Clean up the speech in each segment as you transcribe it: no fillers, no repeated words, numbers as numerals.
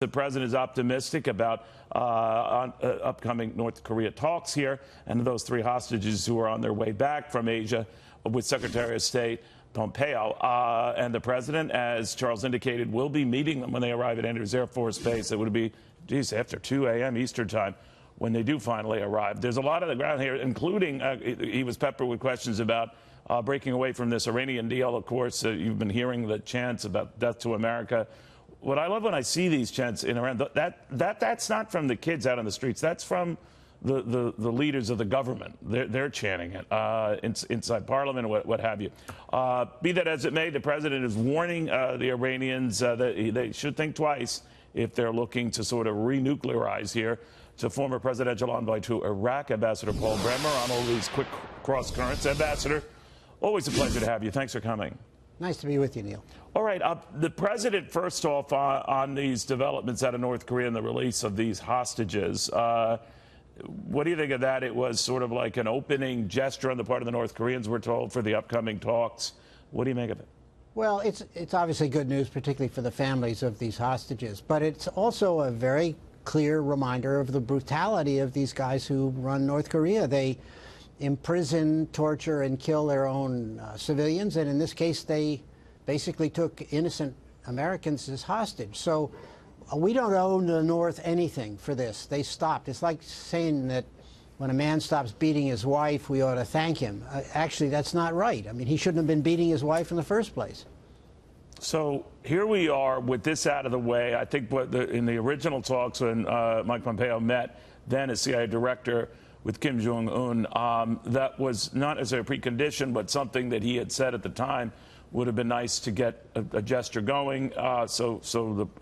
The president is optimistic about upcoming North Korea talks here, and those three hostages who are on their way back from Asia with Secretary of State Pompeo. And the president, as Charles indicated, will be meeting them when they arrive at Andrews Air Force Base. It would be, geez, after 2 a.m. Eastern time when they do finally arrive. There's a lot of the ground here, including he was peppered with questions about breaking away from this Iranian deal. Of course, you've been hearing the chants about death to America. What I love when I see these chants in Iran, that's not from the kids out on the streets. That's from the leaders of the government. They're chanting it inside Parliament, what have you. Be that as it may, the president is warning the Iranians that they should think twice if they're looking to sort of renuclearize here. To former Presidential Envoy to Iraq, Ambassador Paul Bremer, on all these quick cross currents. Ambassador, always a pleasure to have you. Thanks for coming. Nice to be with you, Neil. All right. The president, first off, on these developments out of North Korea and the release of these hostages, what do you think of that? It was sort of like an opening gesture on the part of the North Koreans, we're told, for the upcoming talks. What do you make of it? Well, it's obviously good news, particularly for the families of these hostages. But it's also a very clear reminder of the brutality of these guys who run North Korea. They imprison, torture, and kill their own civilians, and in this case, they basically took innocent Americans as hostage. So we don't owe the North anything for this. They stopped. It's like saying that when a man stops beating his wife, we ought to thank him. Actually, that's not right. I mean, he shouldn't have been beating his wife in the first place. So here we are with this out of the way. I think in the original talks when Mike Pompeo met then as CIA director with Kim Jong-un, that was not as a precondition, but something that he had said at the time would have been nice to get a gesture going. So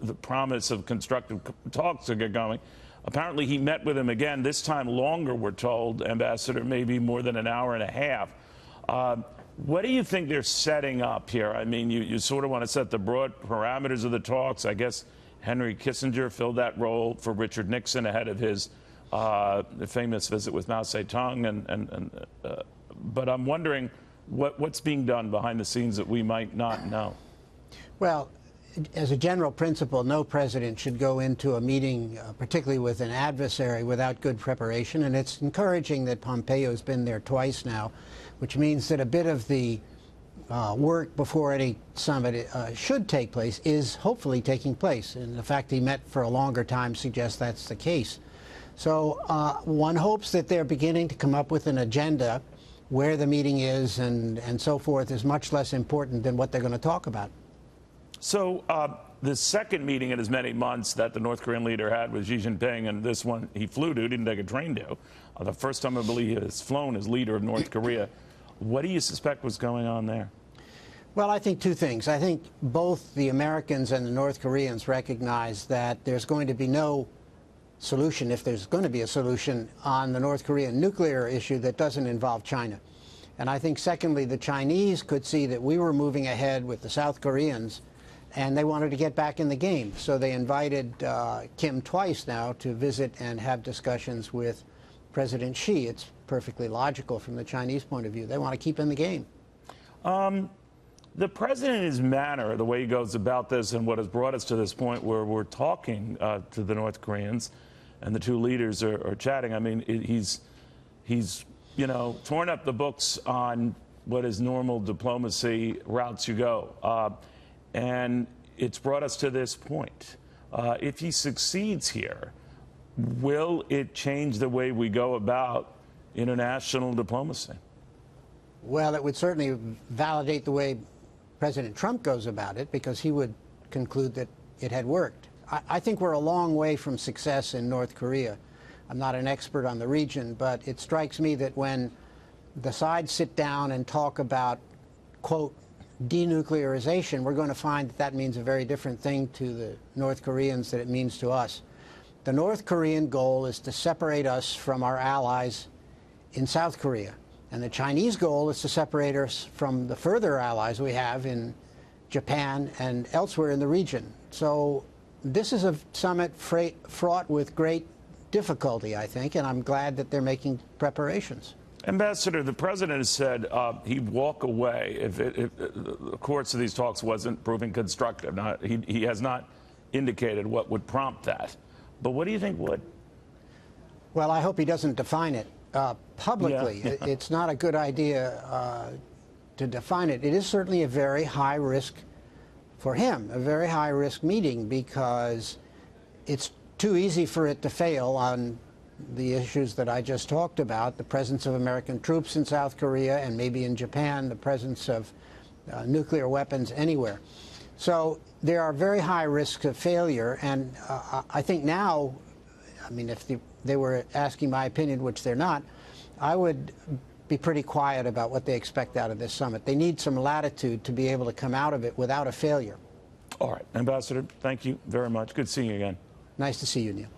the promise of constructive talks to get going. Apparently, he met with him again, this time longer, we're told, Ambassador, maybe more than an hour and a half. What do you think they're setting up here? I mean, you sort of want to set the broad parameters of the talks. I guess Henry Kissinger filled that role for Richard Nixon ahead of his famous visit with Mao Zedong. But I'm wondering what's being done behind the scenes that we might not know. Well, as a general principle, no president should go into a meeting, particularly with an adversary, without good preparation. And it's encouraging that Pompeo's been there twice now, which means that a bit of the work before any summit should take place is hopefully taking place. And the fact he met for a longer time suggests that's the case. So one hopes that they're beginning to come up with an agenda where the meeting is and so forth is much less important than what they're going to talk about. So the second meeting in as many months that the North Korean leader had with Xi Jinping, and this one he flew to, didn't take a train to. The first time I believe he has flown as leader of North Korea. What do you suspect was going on there? Well, I think two things. I think both the Americans and the North Koreans recognize that there's going to be no solution, if there's going to be a solution, on the North Korean nuclear issue that doesn't involve China. And I think, secondly, the Chinese could see that we were moving ahead with the South Koreans, and they wanted to get back in the game. So they invited Kim twice now to visit and have discussions with President Xi. It's perfectly logical from the Chinese point of view. They want to keep in the game. The president, his manner, the way he goes about this, and what has brought us to this point where we're talking to the North Koreans, and the two leaders are chatting. I mean, he's torn up the books on what is normal diplomacy routes you go, and it's brought us to this point. If he succeeds here, will it change the way we go about international diplomacy? Well, it would certainly validate the way President Trump goes about it, because he would conclude that it had worked. I think we're a long way from success in North Korea. I'm not an expert on the region, but it strikes me that when the sides sit down and talk about, quote, denuclearization, we're going to find that that means a very different thing to the North Koreans than it means to us. The North Korean goal is to separate us from our allies in South Korea. And the Chinese goal is to separate us from the further allies we have in Japan and elsewhere in the region. So this is a summit fraught with great difficulty, I think, and I'm glad that they're making preparations. Ambassador, the president has said he'd walk away if the course of these talks wasn't proving constructive. He has not indicated what would prompt that. But what do you think would? Well, I hope he doesn't define it publicly. Yeah. It's not a good idea to define it. It is certainly a very high risk for him, a very high risk meeting, because it's too easy for it to fail on the issues that I just talked about, the presence of American troops in South Korea and maybe in Japan, the presence of nuclear weapons anywhere. So there are very high risks of failure, and I think now, I mean, if they were asking my opinion, which they're not, I would be pretty quiet about what they expect out of this summit. They need some latitude to be able to come out of it without a failure. All right, Ambassador, thank you very much. Good seeing you again. Nice to see you, Neil.